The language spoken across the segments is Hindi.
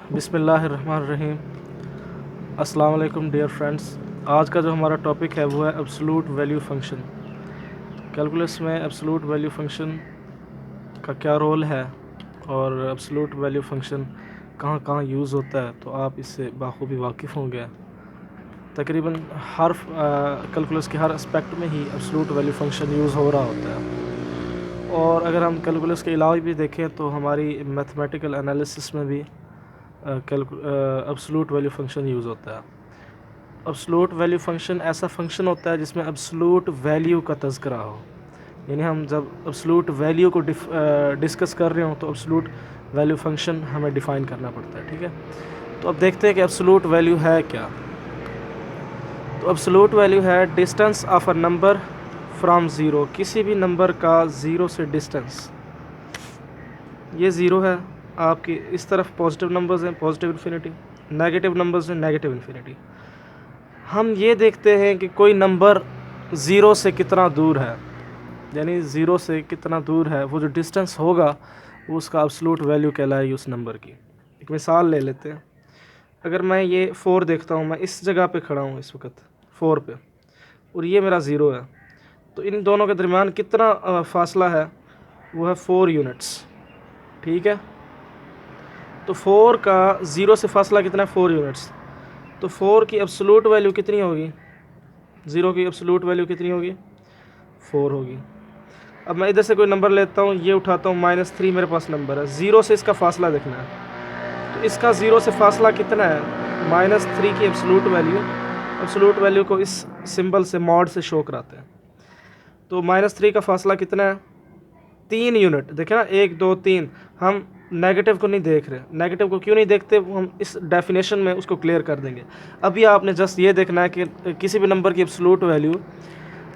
बिस्मिल्लाहिर्रहमानिर्रहीम। अस्सलाम वालेकुम डियर फ्रेंड्स। आज का जो हमारा टॉपिक है वो है एब्सोल्यूट वैल्यू फंक्शन। कैलकुलस में एब्सोल्यूट वैल्यू फंक्शन का क्या रोल है और एब्सोल्यूट वैल्यू फंक्शन कहाँ कहाँ यूज़ होता है, तो आप इससे बाखूबी वाकिफ़ होंगे। तकरीबन हर कैलकुलस के हर एस्पेक्ट में ही एब्सोल्यूट वैल्यू फंक्शन यूज़ हो रहा होता है। और अगर हम कैलकुलस के अलावा भी देखें तो हमारी मैथमेटिकल एनालिसिस में भी एब्सोल्यूट वैल्यू फंक्शन यूज़ होता है। एब्सोल्यूट वैल्यू फंक्शन ऐसा फंक्शन होता है जिसमें एब्सोल्यूट वैल्यू का तज़किरा हो, यानी हम जब एब्सोल्यूट वैल्यू को डिस्कस कर रहे हो तो एब्सोल्यूट वैल्यू फंक्शन हमें डिफ़ाइन करना पड़ता है। ठीक है, तो अब देखते हैं कि एब्सोल्यूट वैल्यू है क्या। तो एब्सोल्यूट वैल्यू है distance of a number from zero, किसी भी नंबर का ज़ीरो से डिस्टेंस। ये ज़ीरो है, आपकी इस तरफ पॉजिटिव नंबर्स हैं पॉजिटिव इन्फिनिटी, नेगेटिव नंबर्स हैं नेगेटिव इन्फिनिटी। हम ये देखते हैं कि कोई नंबर ज़ीरो से कितना दूर है, यानी ज़ीरो से कितना दूर है, वो जो डिस्टेंस होगा वो उसका एब्सोल्यूट वैल्यू कहलाएगी उस नंबर की। एक मिसाल ले लेते हैं। अगर मैं ये 4 देखता हूँ, मैं इस जगह पे खड़ा हूँ इस वक्त 4 पे, और ये मेरा ज़ीरो है, तो इन दोनों के दरमियान कितना फ़ासला है, वो है 4 यूनिट्स। ठीक है, तो 4 का ज़ीरो से फासला कितना है, 4 यूनिट्स। तो 4 की एब्सोल्यूट वैल्यू कितनी होगी, ज़ीरो की एब्सोल्यूट वैल्यू कितनी होगी, 4 होगी। अब मैं इधर से कोई नंबर लेता हूँ, ये उठाता हूँ, -3 मेरे पास नंबर है, ज़ीरो से इसका फासला देखना है। तो इसका ज़ीरो से फासला कितना है, -3 की एब्सोल्यूट वैल्यू को इस सिंबल से मॉड से शो कराते हैं। तो -3 का फासला कितना है, 3 यूनिट। देखें ना, 1 2 3। हम नेगेटिव को नहीं देख रहे, नेगेटिव को क्यों नहीं देखते, वो हम इस डेफिनेशन में उसको क्लियर कर देंगे। अभी आपने जस्ट ये देखना है कि किसी भी नंबर की एब्सोल्यूट वैल्यू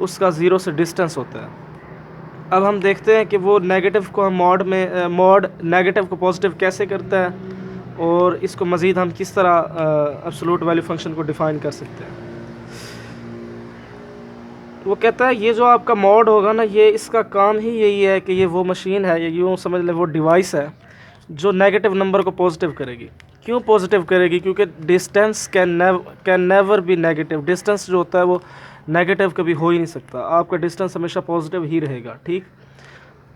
उसका ज़ीरो से डिस्टेंस होता है। अब हम देखते हैं कि वो नेगेटिव को हम मॉड नेगेटिव को पॉजिटिव कैसे करता है, और इसको मज़ीद हम किस तरह एब्सोल्यूट वैल्यू फंक्शन को डिफ़ाइन कर सकते हैं। वो कहता है ये जो आपका मॉड होगा ना, ये इसका काम ही यही है कि ये वो मशीन है, ये यूँ समझ ले वो डिवाइस है जो नेगेटिव नंबर को पॉजिटिव करेगी। क्यों पॉजिटिव करेगी, क्योंकि distance can never be negative. Distance जो होता है वो नेगेटिव कभी हो ही नहीं सकता, आपका डिस्टेंस हमेशा पॉजिटिव ही रहेगा। ठीक,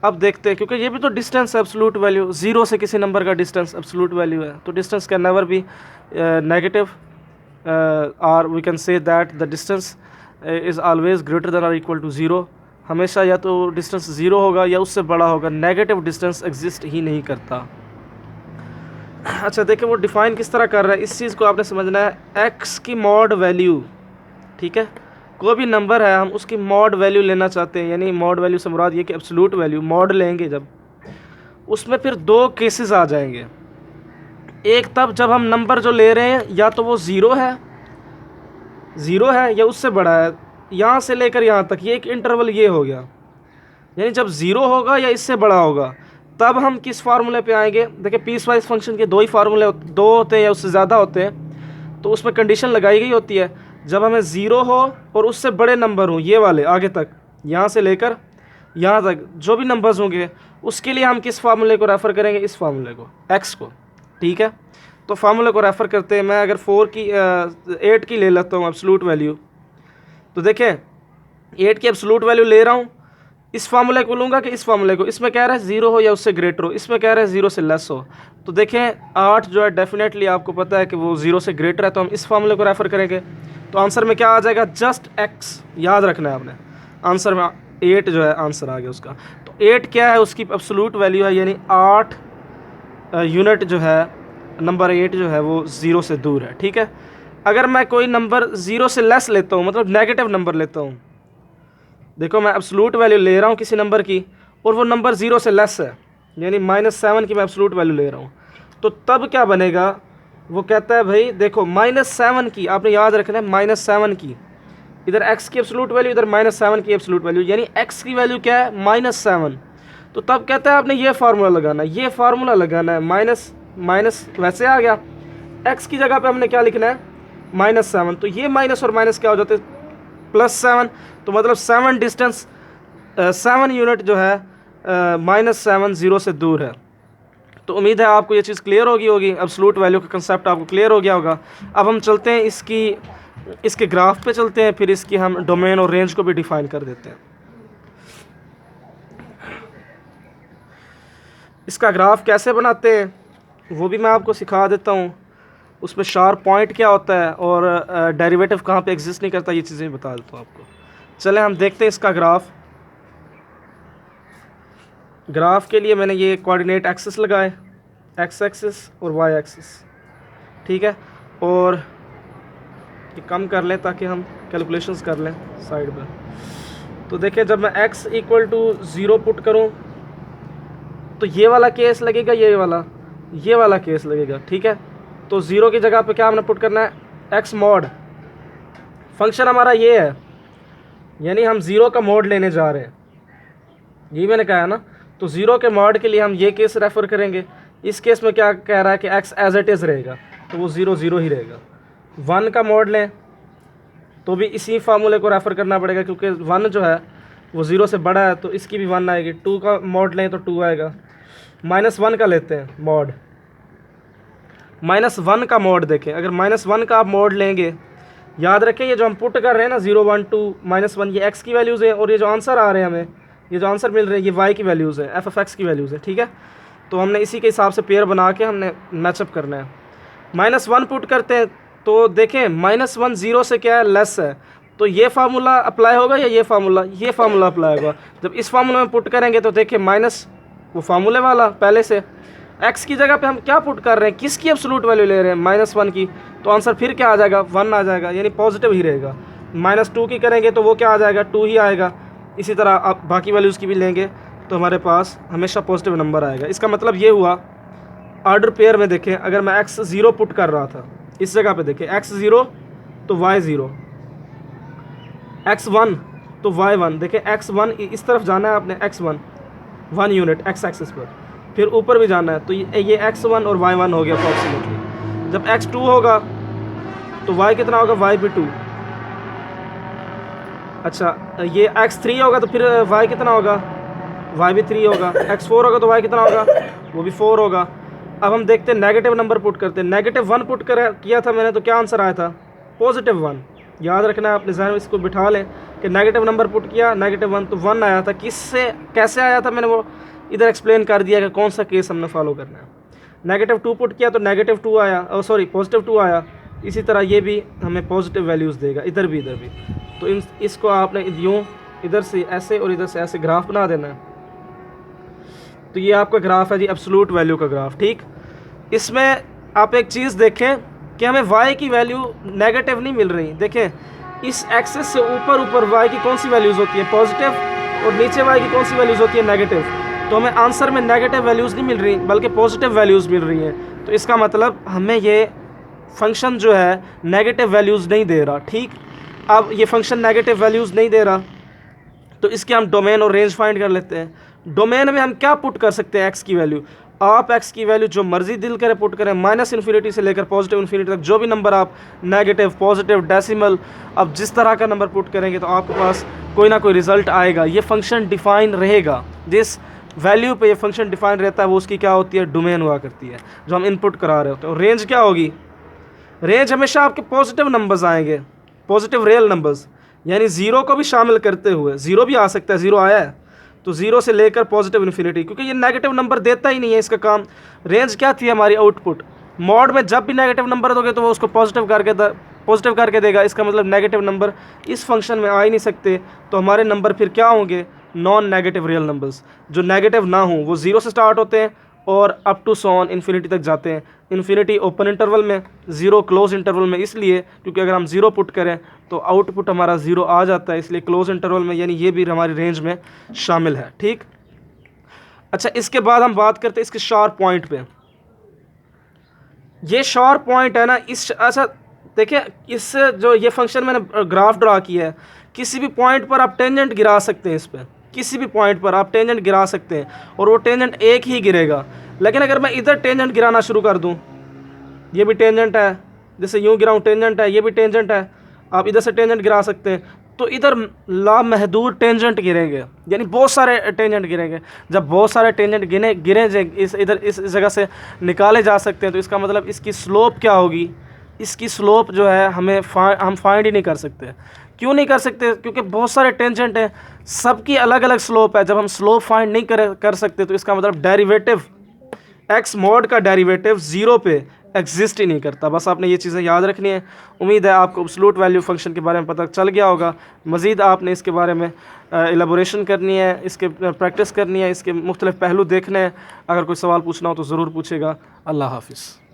अब देखते हैं, क्योंकि ये भी तो डिस्टेंस है, एब्सोल्यूट वैल्यू, ज़ीरो से किसी नंबर का डिस्टेंस एब्सोल्यूट वैल्यू है, तो distance can never be negative, और we can say that the distance is always greater than और इक्वल टू ज़ीरो। हमेशा या तो डिस्टेंस ज़ीरो होगा या उससे बड़ा होगा, नेगेटिव डिस्टेंस एग्जिस्ट ही नहीं करता। अच्छा देखिए, वो डिफ़ाइन किस तरह कर रहा है, इस चीज़ को आपने समझना है। एक्स की मॉड वैल्यू, ठीक है, कोई भी नंबर है हम उसकी मॉड वैल्यू लेना चाहते हैं, यानी मॉड वैल्यू से मुराद ये कि एब्सोल्यूट वैल्यू मॉड लेंगे जब, उसमें फिर दो केसेस आ जाएंगे। एक तब जब हम नंबर जो ले रहे हैं या तो वो ज़ीरो है या उससे बड़ा है, यहाँ से लेकर यहाँ तक ये एक इंटरवल ये हो गया, यानी जब ज़ीरो होगा या इससे बड़ा होगा तब हम किस फार्मूले पे आएंगे। देखिए, पीस वाइज फंक्शन के दो ही फार्मूले, दो होते हैं या उससे ज़्यादा होते हैं, तो उसमें कंडीशन लगाई गई होती है जब हमें ज़ीरो हो और उससे बड़े नंबर हों, ये वाले आगे तक, यहाँ से लेकर यहाँ तक जो भी नंबर्स होंगे, उसके लिए हम किस फार्मूले को रेफ़र करेंगे, इस फार्मूले को, एक्स को। ठीक है, तो फार्मूले को रेफ़र करते हैं। मैं अगर 8 की ले लेता हूँ एब्सोल्यूट वैल्यू, तो देखें 8 की एब्सोल्यूट वैल्यू ले रहा हूँ, इस फार्मूले को लूँगा कि इस फार्मूले को, इसमें कह रहा है ज़ीरो हो या उससे ग्रेटर हो, इसमें कह रहा है ज़ीरो से लेस हो। तो देखें 8 जो है डेफिनेटली आपको पता है कि वो ज़ीरो से ग्रेटर है, तो हम इस फार्मूले को रेफ़र करेंगे। तो आंसर में क्या आ जाएगा, जस्ट एक्स, याद रखना है आपने, आंसर में 8 जो है आंसर आ गया उसका। तो 8 क्या है, उसकी एब्सोल्यूट वैल्यू है, यानी 8 यूनिट जो है, नंबर 8 जो है वो ज़ीरो से दूर है। ठीक है, अगर मैं कोई नंबर ज़ीरो से लेस लेता हूँ, मतलब नेगेटिव नंबर लेता हूँ, देखो मैं एब्सोल्यूट वैल्यू ले रहा हूँ किसी नंबर की और वो नंबर ज़ीरो से लेस है, यानी -7 की मैं एब्सोल्यूट वैल्यू ले रहा हूँ, तो तब क्या बनेगा, वो कहता है भाई देखो -7 की, आपने याद रखना है -7 की, इधर x की एब्सोल्यूट वैल्यू, इधर -7 की एब्सोल्यूट वैल्यू, यानी x की वैल्यू क्या है, -7। तो तब कहता है आपने ये फार्मूला लगाना है, ये फार्मूला लगाना है, माइनस माइनस वैसे आ गया, x की जगह पे हमने क्या लिखना है, -7। तो ये माइनस और माइनस क्या हो जाते हैं, +7। तो मतलब 7 डिस्टेंस, 7 यूनिट जो है -7 ज़ीरो से दूर है। तो उम्मीद है आपको ये चीज़ क्लियर होगी एब्सोल्यूट वैल्यू का कंसेप्ट आपको क्लियर हो गया होगा। अब हम चलते हैं इसके ग्राफ पे चलते हैं, फिर इसकी हम डोमेन और रेंज को भी डिफाइन कर देते हैं। इसका ग्राफ कैसे बनाते हैं वो भी मैं आपको सिखा देता हूँ। उसमें शार्प पॉइंट क्या होता है और डेरिवेटिव कहाँ पे एग्जिस्ट नहीं करता, ये चीज़ें बता देता हूँ आपको। चले हम देखते हैं इसका ग्राफ के लिए मैंने ये कोऑर्डिनेट एक्सिस लगाए, एक्स एक्सिस और वाई एक्सिस, ठीक है। और ये कम कर लें ताकि हम कैलकुलेशंस कर लें साइड पर। तो देखें जब मैं x इक्वल टू 0 पुट करूँ तो ये वाला केस लगेगा, ये वाला केस लगेगा, ठीक है। तो 0 की जगह पे क्या हमने पुट करना है, x मॉड। फंक्शन हमारा ये है, यानी हम 0 का मॉड लेने जा रहे हैं, यही मैंने कहा है ना। तो 0 के मॉड के लिए हम ये केस रेफ़र करेंगे। इस केस में क्या कह रहा है कि x एज इट इज़ रहेगा, तो वो 0 0 ही रहेगा। 1 का मॉड लें तो भी इसी फार्मूले को रेफ़र करना पड़ेगा, क्योंकि 1 जो है वो 0 से बड़ा है, तो इसकी भी 1 आएगी। 2 का मॉड लें तो 2 आएगा। -1 का लेते हैं मॉड। -1 का मॉड देखें, अगर -1 का आप मॉड लेंगे, याद रखें ये जो हम पुट कर रहे हैं ना 0 1 2 -1, ये x की वैल्यूज़ हैं, और ये जो आंसर आ रहे हैं हमें, ये जो आंसर मिल रहे हैं ये y की वैल्यूज़ हैं, f(x) की वैल्यूज़ हैं, ठीक है। तो हमने इसी के हिसाब से पेयर बना के हमने मैचअप करना है। -1 पुट करते हैं तो देखें -1 0 से क्या है, लेस है, तो ये फार्मूला अप्लाई होगा या ये फार्मूला अप्लाई होगा। जब इस फार्मूला में पुट करेंगे तो देखें माइनस वो फार्मूले वाला पहले से, x की जगह पे हम क्या पुट कर रहे हैं, किसकी एब्सोल्यूट वैल्यू ले रहे हैं, -1 की, तो आंसर फिर क्या आ जाएगा, 1 आ जाएगा, यानी पॉजिटिव ही रहेगा। -2 की करेंगे तो वो क्या आ जाएगा, 2 ही आएगा। इसी तरह आप बाकी वैल्यूज़ की भी लेंगे तो हमारे पास हमेशा पॉजिटिव नंबर आएगा। इसका मतलब ये हुआ, ऑर्डर पेयर में देखें, अगर मैं x 0 पुट कर रहा था, इस जगह पे देखें x 0 तो y 0, x 1 तो y 1, देखें x 1 इस तरफ जाना है आपने, x 1 यूनिट x एक्सिस पर, फिर ऊपर भी जाना है, तो ये x1 और y1 हो गया अप्रॉक्सीमेटली। जब x2 होगा तो y कितना होगा, y भी 2। अच्छा, ये x3 होगा तो फिर y कितना होगा, y भी 3 होगा। x4 होगा तो y कितना होगा, वो भी 4 होगा। अब हम देखते हैं नेगेटिव नंबर पुट करते हैं। -1 पुट किया था मैंने, तो क्या आंसर आया था, +1। याद रखना है, अपने जहन में इसको बिठा लें कि नेगेटिव नंबर पुट किया, -1 तो 1 आया था। किससे कैसे आया था, मैंने वो इधर एक्सप्लेन कर दिया कि कौन सा केस हमने फॉलो करना है। -2 पुट किया तो -2 आया, +2 आया। इसी तरह ये भी हमें पॉजिटिव वैल्यूज़ देगा, इधर भी। तो इसको आपने यूँ इधर से ऐसे और इधर से ऐसे ग्राफ बना देना है। तो ये आपका ग्राफ है जी, एब्सोल्यूट वैल्यू का ग्राफ, ठीक। इसमें आप एक चीज़ देखें कि हमें y की वैल्यू नेगेटिव नहीं मिल रही। देखें इस एक्सेस से ऊपर y की कौन सी वैल्यूज़ होती है, पॉजिटिव, और नीचे y की कौन सी वैल्यूज़ होती है, नेगेटिव। तो हमें आंसर में नेगेटिव वैल्यूज़ नहीं मिल रही बल्कि पॉजिटिव वैल्यूज़ मिल रही हैं। तो इसका मतलब हमें ये फंक्शन जो है नेगेटिव वैल्यूज़ नहीं दे रहा, ठीक। अब ये फंक्शन नेगेटिव वैल्यूज़ नहीं दे रहा तो इसके हम डोमेन और रेंज फाइंड कर लेते हैं। डोमेन में हम क्या पुट कर सकते हैं, x की वैल्यू। आप x की वैल्यू जो मर्जी दिल करे पुट करें, -∞ से लेकर +∞ तक, जो भी नंबर आप नेगेटिव, पॉजिटिव, डेसिमल, अब जिस तरह का नंबर पुट करेंगे तो आपके पास कोई ना कोई रिज़ल्ट आएगा। ये फंक्शन डिफ़ाइन रहेगा, जिस वैल्यू पे ये फंक्शन डिफ़ाइन रहता है वो उसकी क्या होती है, डोमेन हुआ करती है, जो हम इनपुट करा रहे होते हैं। और रेंज क्या होगी, रेंज हमेशा आपके पॉजिटिव नंबर्स आएंगे, पॉजिटिव रियल नंबर्स, यानी 0 को भी शामिल करते हुए। 0 भी आ सकता है, 0 आया है तो 0 से लेकर +∞, क्योंकि ये नेगेटिव नंबर देता ही नहीं है, इसका काम। रेंज क्या थी हमारी, आउटपुट। मॉड में जब भी नेगेटिव नंबर दोगे तो वो उसको पॉजिटिव करके देगा। इसका मतलब नेगेटिव नंबर इस फंक्शन में आ ही नहीं सकते। तो हमारे नंबर फिर क्या होंगे, नॉन नेगेटिव रियल नंबर्स, जो नेगेटिव ना हों। वो 0 से स्टार्ट होते हैं और अप टू सॉन इन्फिनिटी तक जाते हैं। इन्फिनिटी ओपन इंटरवल में, 0 क्लोज इंटरवल में, इसलिए क्योंकि अगर हम 0 पुट करें तो आउटपुट हमारा 0 आ जाता है, इसलिए क्लोज इंटरवल में, यानी ये भी हमारी रेंज में शामिल है, ठीक। अच्छा, इसके बाद हम बात करते हैं इसके शार्प पॉइंट पे। ये शार्प पॉइंट है ना, अच्छा देखिए, इससे जो ये फंक्शन मैंने ग्राफ ड्रा किया है, किसी भी पॉइंट पर आप टेंजेंट गिरा सकते हैं। इस पर किसी भी पॉइंट पर आप टेंजेंट गिरा सकते हैं और वो टेंजेंट एक ही गिरेगा। लेकिन अगर मैं इधर टेंजेंट गिराना शुरू कर दूं, ये भी टेंजेंट है, जैसे यूं गिराऊं टेंजेंट है, ये भी टेंजेंट है, आप इधर से टेंजेंट गिरा सकते हैं। तो इधर लामहदूद टेंजेंट गिरेंगे, यानी बहुत सारे टेंजेंट गिरेंगे। जब बहुत सारे टेंजेंट गिरे इस इधर इस जगह से निकाले जा सकते हैं, तो इसका मतलब इसकी स्लोप क्या होगी? इसकी स्लोप जो है हम फाइंड ही नहीं कर सकते। क्यों नहीं कर सकते? क्योंकि बहुत सारे टेंजेंट हैं, सबकी अलग अलग स्लोप है। जब हम स्लोप फाइंड नहीं कर सकते, तो इसका मतलब डेरिवेटिव एक्स मॉड का डेरिवेटिव ज़ीरो पे एग्जिस्ट ही नहीं करता। बस आपने ये चीज़ें याद रखनी है। उम्मीद है आपको एब्सोल्यूट वैल्यू फंक्शन के बारे में पता चल गया होगा। मज़ीद आपने इसके बारे में एलाबोरेशन करनी है, इसके प्रैक्टिस करनी है, इसके मुख्तलिफ पहलू देखने हैं। अगर कोई सवाल पूछना हो तो ज़रूर पूछेगा। अल्लाह हाफिज़।